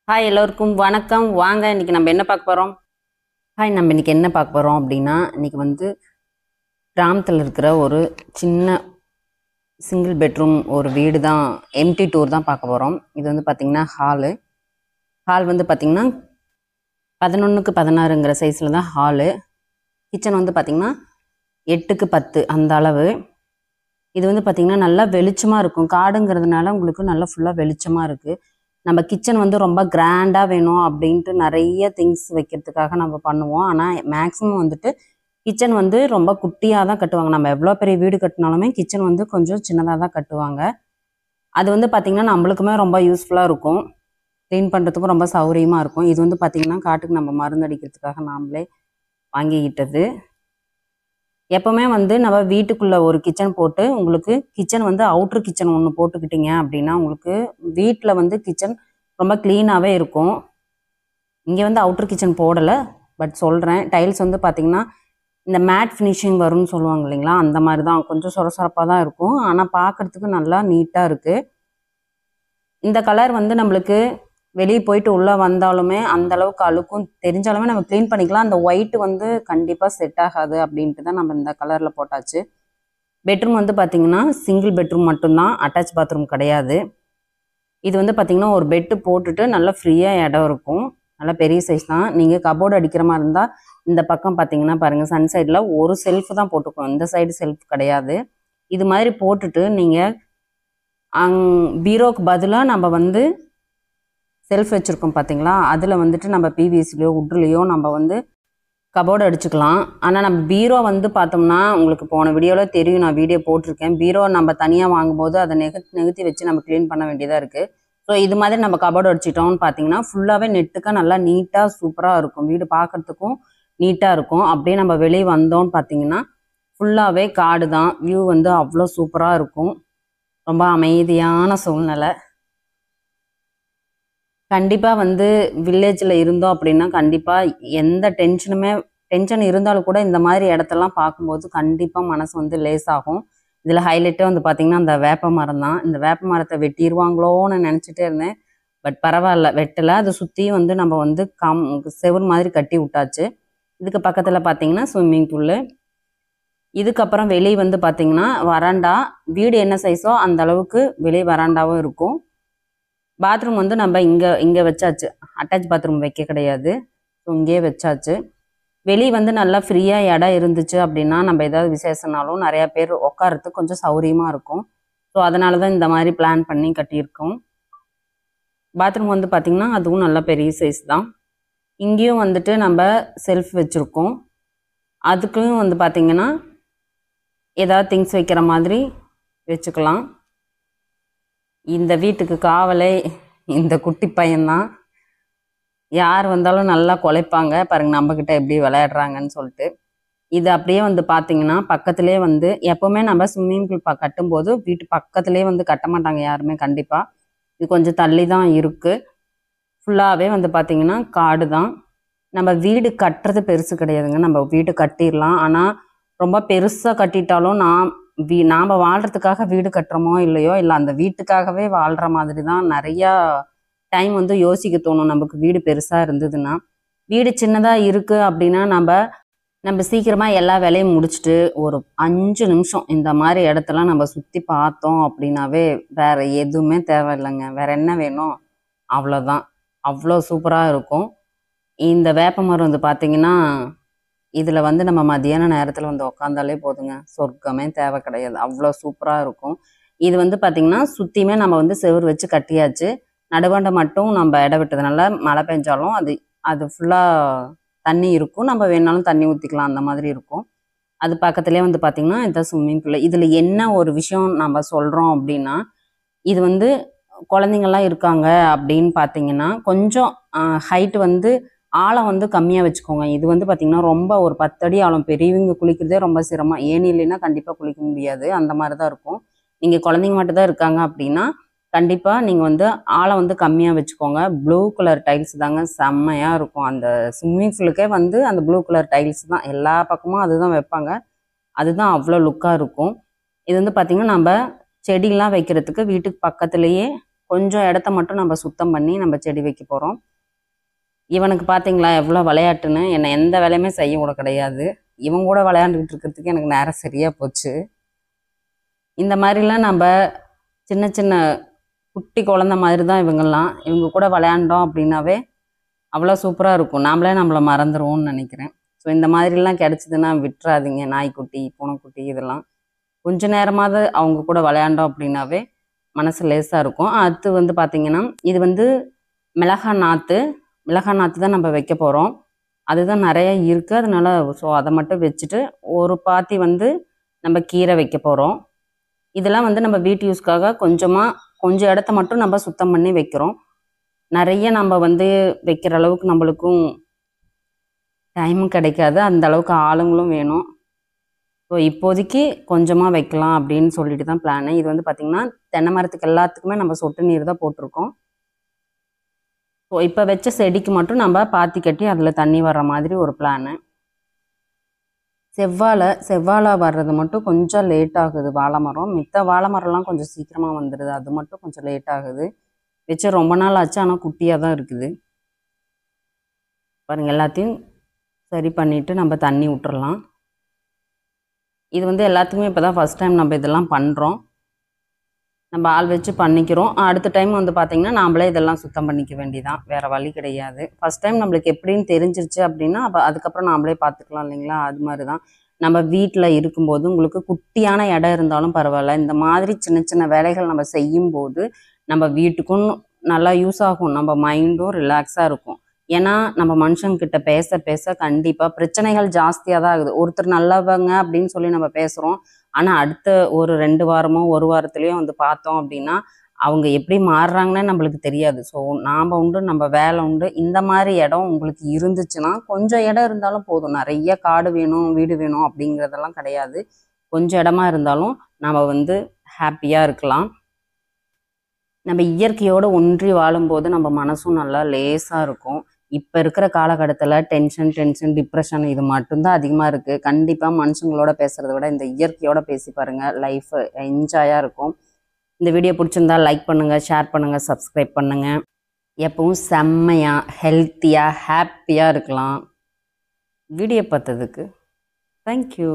Hi எல்லோருக்கும் வணக்கம். வாங்க இன்றைக்கி நம்ம என்ன பார்க்க போகிறோம். நம்ம இன்றைக்கி என்ன பார்க்க போகிறோம் அப்படின்னா, இன்றைக்கி வந்து கிராமத்தில் இருக்கிற ஒரு சின்ன சிங்கிள் பெட்ரூம் ஒரு வீடு தான், எம்டி டூர் தான் பார்க்க போகிறோம். இது வந்து பார்த்திங்கன்னா ஹால் வந்து பார்த்திங்கன்னா 11க்கு 16ங்கிற சைஸில் தான் ஹாலு. கிச்சன் வந்து பார்த்திங்கன்னா 8க்கு 10 அந்த அளவு. இது வந்து பார்த்திங்கன்னா நல்லா வெளிச்சமாக இருக்கும். காடுங்கிறதுனால உங்களுக்கு நல்லா ஃபுல்லாக வெளிச்சமாக இருக்குது. நம்ம கிச்சன் வந்து ரொம்ப கிராண்டாக வேணும் அப்படின்ட்டு நிறைய திங்ஸ் வைக்கிறதுக்காக நம்ம பண்ணுவோம். ஆனால் மேக்ஸிமம் வந்துட்டு கிச்சன் வந்து ரொம்ப குட்டியாக தான் கட்டுவாங்க. நம்ம எவ்வளோ பெரிய வீடு கட்டினாலுமே கிச்சன் வந்து கொஞ்சம் சின்னதாக தான் கட்டுவாங்க. அது வந்து பார்த்திங்கன்னா நம்மளுக்குமே ரொம்ப யூஸ்ஃபுல்லாக இருக்கும். க்ளீன் பண்ணுறதுக்கும் ரொம்ப சௌகரியமாக இருக்கும். இது வந்து பார்த்திங்கன்னா காட்டுக்கு நம்ம மருந்து அடிக்கிறதுக்காக நாமளே வாங்கிக்கிட்டது. எப்போவுமே வந்து நம்ம வீட்டுக்குள்ளே ஒரு கிச்சன் போட்டு, உங்களுக்கு கிச்சன் வந்து அவுட்ரு கிச்சன் ஒன்று போட்டுக்கிட்டீங்க அப்படின்னா உங்களுக்கு வீட்டில் வந்து கிச்சன் ரொம்ப க்ளீனாகவே இருக்கும். இங்கே வந்து அவுட்ரு கிச்சன் போடலை, பட் சொல்கிறேன். டைல்ஸ் வந்து பார்த்திங்கன்னா இந்த மேட் ஃபினிஷிங் வரும்னு சொல்லுவாங்க இல்லைங்களா, அந்த மாதிரி தான் கொஞ்சம் சொரசொரப்பாக தான் இருக்கும். ஆனால் பார்க்குறதுக்கு நல்லா நீட்டாக இருக்குது. இந்த கலர் வந்து நம்மளுக்கு வெளியே போயிட்டு உள்ளே வந்தாலுமே அந்த அளவுக்கு அழுக்கும் தெரிஞ்சாலுமே நம்ம க்ளீன் பண்ணிக்கலாம். அந்த ஒயிட்டு வந்து கண்டிப்பாக செட் ஆகாது அப்படின்ட்டு தான் நம்ம இந்த கலரில் போட்டாச்சு. பெட்ரூம் வந்து பார்த்திங்கன்னா சிங்கிள் பெட்ரூம் மட்டும்தான், அட்டாச் பாத்ரூம் கிடையாது. இது வந்து பார்த்திங்கன்னா ஒரு பெட்டு போட்டுட்டு நல்லா ஃப்ரீயாக இடம் இருக்கும். நல்லா பெரிய சைஸ் தான். நீங்கள் கபோர்டு அடிக்கிற மாதிரி இருந்தால் இந்த பக்கம் பார்த்திங்கன்னா பாருங்கள், சன் சைடில் ஒரு செல்ஃப் தான் போட்டுக்கோம், இந்த சைடு செல்ஃப் கிடையாது. இது மாதிரி போட்டுட்டு நீங்கள் பீரோக்கு பதிலாக நம்ம வந்து செல்ஃப் வச்சுருக்கோம் பார்த்திங்களா, அதில் வந்துட்டு நம்ம பிவிசிலையோ உட்லேயோ நம்ம வந்து கபோர்டு அடிச்சுக்கலாம். ஆனால் நம்ம பீரோ வந்து பார்த்தோம்னா உங்களுக்கு போன வீடியோவில் தெரியும், நான் வீடியோ போட்டிருக்கேன். பீரோ நம்ம தனியாக வாங்கும்போது அதை நெகத்தி வச்சு நம்ம க்ளீன் பண்ண வேண்டியதாக இருக்குது. ஸோ இது மாதிரி நம்ம கபோர்டு அடிச்சிட்டோம்னு பார்த்தீங்கன்னா ஃபுல்லாகவே நெட்டுக்காக நல்லா நீட்டாக சூப்பராக இருக்கும். வீடு பார்க்குறதுக்கும் நீட்டாக இருக்கும். அப்படியே நம்ம வெளியே வந்தோம்னு பார்த்தீங்கன்னா ஃபுல்லாகவே காடு தான். வியூ வந்து அவ்வளோ சூப்பராக இருக்கும். ரொம்ப அமைதியான சூழ்நிலை. கண்டிப்பாக வந்து வில்லேஜில் இருந்தோம் அப்படின்னா கண்டிப்பாக எந்த டென்ஷன் இருந்தாலும் கூட இந்த மாதிரி இடத்தெல்லாம் பார்க்கும்போது கண்டிப்பாக மனசு வந்து லேசாகும். இதில் ஹைலைட்டே வந்து பார்த்திங்கன்னா அந்த வேப்ப மரம் தான். இந்த வேப்ப மரத்தை வெட்டிடுவாங்களோன்னு நினச்சிட்டே இருந்தேன். பட் பரவாயில்ல, வெட்டலை. அதை சுற்றியும் வந்து நம்ம வந்து செவுரு மாதிரி கட்டி விட்டாச்சு. இதுக்கு பக்கத்தில் பார்த்திங்கன்னா ஸ்விம்மிங் பூலு. இதுக்கப்புறம் வெளியே வந்து பார்த்திங்கன்னா வராண்டா. வீடு என்ன சைஸோ அந்த அளவுக்கு வெளியே வராண்டாவும் இருக்கும். பாத்ரூம் வந்து நம்ம இங்கே வச்சாச்சு, அட்டாச் பாத்ரூம் வைக்க கிடையாது. ஸோ இங்கேயே வச்சாச்சு. வெளியே வந்து நல்லா ஃப்ரீயாக இடம் இருந்துச்சு அப்படின்னா நம்ம ஏதாவது விசேஷனாலும் நிறையா பேர் உட்காரத்துக்கு கொஞ்சம் சௌகரியமாக இருக்கும். ஸோ அதனால தான் இந்த மாதிரி பிளான் பண்ணி கட்டியிருக்கோம். பாத்ரூம் வந்து பார்த்திங்கன்னா அதுவும் நல்லா பெரிய சைஸ் தான். இங்கேயும் வந்துட்டு நம்ம செல்ஃப் வச்சுருக்கோம். அதுக்கும் வந்து பார்த்திங்கன்னா ஏதாவது திங்ஸ் வைக்கிற மாதிரி வச்சுக்கலாம். இந்த வீட்டுக்கு காவலே இந்த குட்டி பையன்தான். யார் வந்தாலும் நல்லா குலைப்பாங்க பாருங்க, நம்மக்கிட்ட எப்படி விளையாடுறாங்கன்னு சொல்லிட்டு. இது அப்படியே வந்து பார்த்திங்கன்னா பக்கத்துலேயே வந்து எப்போவுமே நம்ம ஸ்விம்மிங் பூல் கட்டும்போது வீட்டு பக்கத்துலேயே வந்து கட்ட மாட்டாங்க யாருமே. கண்டிப்பாக இது கொஞ்சம் தள்ளி தான் இருக்குது. ஃபுல்லாகவே வந்து பார்த்திங்கன்னா காடு தான். நம்ம வீடு கட்டுறது பெருசு கிடையாதுங்க, நம்ம வீடு கட்டிடலாம். ஆனால் ரொம்ப பெருசாக கட்டிட்டாலும் நாம் வாழ்கிறதுக்காக வீடு கட்டுறோமோ இல்லையோ, இல்லை அந்த வீட்டுக்காகவே வாழ்கிற மாதிரி தான் நிறையா டைம் வந்து யோசிக்க தோணும். நமக்கு வீடு பெருசாக இருந்ததுன்னா, வீடு சின்னதாக இருக்குது அப்படின்னா நம்ம சீக்கிரமாக எல்லா வேலையும் முடிச்சுட்டு ஒரு 5 நிமிஷம் இந்த மாதிரி இடத்தெல்லாம் நம்ம சுற்றி பார்த்தோம் அப்படின்னாவே வேறு எதுவுமே தேவையில்லைங்க. வேறு என்ன வேணும், அவ்வளோதான். அவ்வளோ சூப்பராக இருக்கும். இந்த வேப்ப மரம் வந்து பார்த்திங்கன்னா இதில் வந்து நம்ம மதியான நேரத்தில் வந்து உக்காந்தாலே போதுங்க, சொர்க்கமே தேவை கிடையாது. அவ்வளோ சூப்பராக இருக்கும். இது வந்து பார்த்திங்கன்னா சுற்றியுமே நம்ம வந்து செவுரு வச்சு கட்டியாச்சு. நடுவாண்டை மட்டும் நம்ம இடம் விட்டதுனால மழை பெஞ்சாலும் அது ஃபுல்லாக தண்ணி இருக்கும். நம்ம வேணாலும் தண்ணி ஊற்றிக்கலாம், அந்த மாதிரி இருக்கும். அது பக்கத்துலேயே வந்து பார்த்திங்கன்னா இதுதான் ஸ்விம்மிங் பூல். இதில் என்ன ஒரு விஷயம் நம்ம சொல்கிறோம் அப்படின்னா, இது வந்து குழந்தைங்கள்லாம் இருக்காங்க அப்படின்னு பார்த்திங்கன்னா கொஞ்சம் ஹைட்டு வந்து ஆழம் வந்து கம்மியாக வச்சுக்கோங்க. இது வந்து பார்த்திங்கன்னா ரொம்ப ஒரு 10 அடி ஆழம். பெரியவங்க குளிக்கிறதே ரொம்ப சிரமம். ஏணி இல்லைன்னா கண்டிப்பாக குளிக்க முடியாது, அந்த மாதிரி தான் இருக்கும். நீங்கள் குழந்தைங்க மட்டும் தான் இருக்காங்க அப்படின்னா கண்டிப்பாக நீங்கள் வந்து ஆழம் வந்து கம்மியாக வச்சுக்கோங்க. ப்ளூ கலர் டைல்ஸ் தாங்க செம்மையாக இருக்கும். அந்த ஸ்விம்மிங் பூலுக்கே வந்து அந்த ப்ளூ கலர் டைல்ஸ் தான் எல்லா பக்கமும், அதுதான் வைப்பாங்க. அதுதான் அவ்வளோ லுக்காக இருக்கும். இது வந்து பார்த்திங்கன்னா நம்ம செடிலாம் வைக்கிறதுக்கு வீட்டுக்கு பக்கத்துலேயே கொஞ்சம் இடத்த மட்டும் நம்ம சுத்தம் பண்ணி நம்ம செடி வைக்க போகிறோம். இவனுக்கு பார்த்தீங்களா எவ்வளோ விளையாட்டுன்னு, என்னை எந்த வேலையுமே செய்ய கூட கிடையாது. இவன் கூட விளையாண்டுக்கிட்டு இருக்கிறதுக்கு எனக்கு நேரம் சரியாக போச்சு. இந்த மாதிரிலாம் நம்ம சின்ன சின்ன குட்டி குழந்த மாதிரி தான் இவங்கெல்லாம். இவங்க கூட விளையாண்டோம் அப்படின்னாவே அவ்வளோ சூப்பராக இருக்கும். நாமளே நம்மளை மறந்துடுவோம்னு நினைக்கிறேன். ஸோ இந்த மாதிரிலாம் கிடச்சிதுன்னா விட்டுறாதீங்க. நாய்க்குட்டி, பூனைக்குட்டி இதெல்லாம் கொஞ்ச நேரமாவது அவங்க கூட விளையாண்டோம் அப்படின்னாவே மனசு லேசாக இருக்கும். அடுத்து வந்து பார்த்திங்கன்னா, இது வந்து மிளகாய் நாற்று தான் நம்ம வைக்க போகிறோம். அதுதான் நிறைய இருக்குது. அதனால ஸோ அதை மட்டும் வச்சுட்டு ஒரு பாத்தி வந்து நம்ம கீரை வைக்க போகிறோம். இதெல்லாம் வந்து நம்ம வீட்டு யூஸ்க்காக கொஞ்சம் இடத்த மட்டும் நம்ம சுத்தம் பண்ணி வைக்கிறோம். நிறைய நம்ம வந்து வைக்கிற அளவுக்கு நம்மளுக்கும் டைமும் கிடைக்காது. அந்த அளவுக்கு ஆளுங்களும் வேணும். ஸோ இப்போதைக்கு கொஞ்சமாக வைக்கலாம் அப்படின்னு சொல்லிட்டு தான் பிளானு. இது வந்து பார்த்திங்கன்னா தென்னை மரத்துக்கு எல்லாத்துக்குமே நம்ம சொட்டு நீர் தான் போட்டிருக்கோம். ஸோ இப்போ வச்ச செடிக்கு மட்டும் நம்ம பாத்தி கட்டி அதில் தண்ணி வர்ற மாதிரி ஒரு பிளானு. செவ்வாழை வர்றது மட்டும் கொஞ்சம் லேட் ஆகுது. வாழை மரம் மித்த வாழை மரம்லாம் கொஞ்சம் சீக்கிரமாக வந்துடுது. அது மட்டும் கொஞ்சம் லேட் ஆகுது. வச்சு ரொம்ப நாள் ஆச்சு, ஆனால் குட்டியாக தான் இருக்குது. பாருங்கள், எல்லாத்தையும் சரி பண்ணிவிட்டு நம்ம தண்ணி விட்டுறலாம். இது வந்து எல்லாத்துக்குமே இப்போ தான் ஃபஸ்ட் டைம் நம்ம இதெல்லாம் பண்ணுறோம். நம்ம ஆள் வச்சு பண்ணிக்கிறோம். அடுத்த டைம் வந்து பார்த்திங்கன்னா நாமளே இதெல்லாம் சுத்தம் பண்ணிக்க வேண்டியதான், வேறு வழி கிடையாது. ஃபஸ்ட் டைம் நம்மளுக்கு எப்படின்னு தெரிஞ்சிருச்சு அப்படின்னா அப்போ அதுக்கப்புறம் நாமளே பார்த்துக்கலாம் இல்லைங்களா? அது மாதிரி தான் நம்ம வீட்டில் இருக்கும்போது உங்களுக்கு குட்டியான இடம் இருந்தாலும் பரவாயில்ல, இந்த மாதிரி சின்ன சின்ன வேலைகள் நம்ம செய்யும்போது நம்ம வீட்டுக்கும் நல்லா யூஸ் ஆகும், நம்ம மைண்டும் ரிலாக்ஸாக இருக்கும். ஏன்னா நம்ம மனுஷங்கிட்ட பேச பேச கண்டிப்பாக பிரச்சனைகள் ஜாஸ்தியாக தான் ஆகுது. ஒருத்தர் நல்லவங்க அப்படின்னு சொல்லி நம்ம பேசுகிறோம், ஆனால் அடுத்த ஒரு 2 வாரமோ 1 வாரத்துலேயோ வந்து பார்த்தோம் அப்படின்னா அவங்க எப்படி மாறுறாங்கன்னே நம்மளுக்கு தெரியாது. ஸோ நாம் உண்டு, நம்ம வேலை உண்டு. இந்த மாதிரி இடம் உங்களுக்கு இருந்துச்சுன்னா கொஞ்சம் இடம் இருந்தாலும் போதும். நிறைய காடு வேணும், வீடு வேணும் அப்படிங்கிறதெல்லாம் கிடையாது. கொஞ்சம் இடமா இருந்தாலும் நம்ம வந்து ஹாப்பியாக இருக்கலாம். நம்ம இயற்கையோடு ஒன்றி வாழும்போது நம்ம மனசும் நல்லா லேசாக இருக்கும். இப்போ இருக்கிற காலகட்டத்தில் டென்ஷன், டிப்ரெஷன் இது மட்டும்தான் அதிகமாக இருக்குது. கண்டிப்பாக மனுஷங்களோட பேசுகிறத விட இந்த இயற்கையோட பேசி பாருங்கள், லைஃப் என்ஜாயாக இருக்கும். இந்த வீடியோ பிடிச்சிருந்தா லைக் பண்ணுங்கள், ஷேர் பண்ணுங்கள், சப்ஸ்கிரைப் பண்ணுங்கள். எப்பவும் செம்மையாக, ஹெல்த்தியாக, ஹாப்பியாக இருக்கலாம். வீடியோ பார்த்ததுக்கு தேங்க்யூ.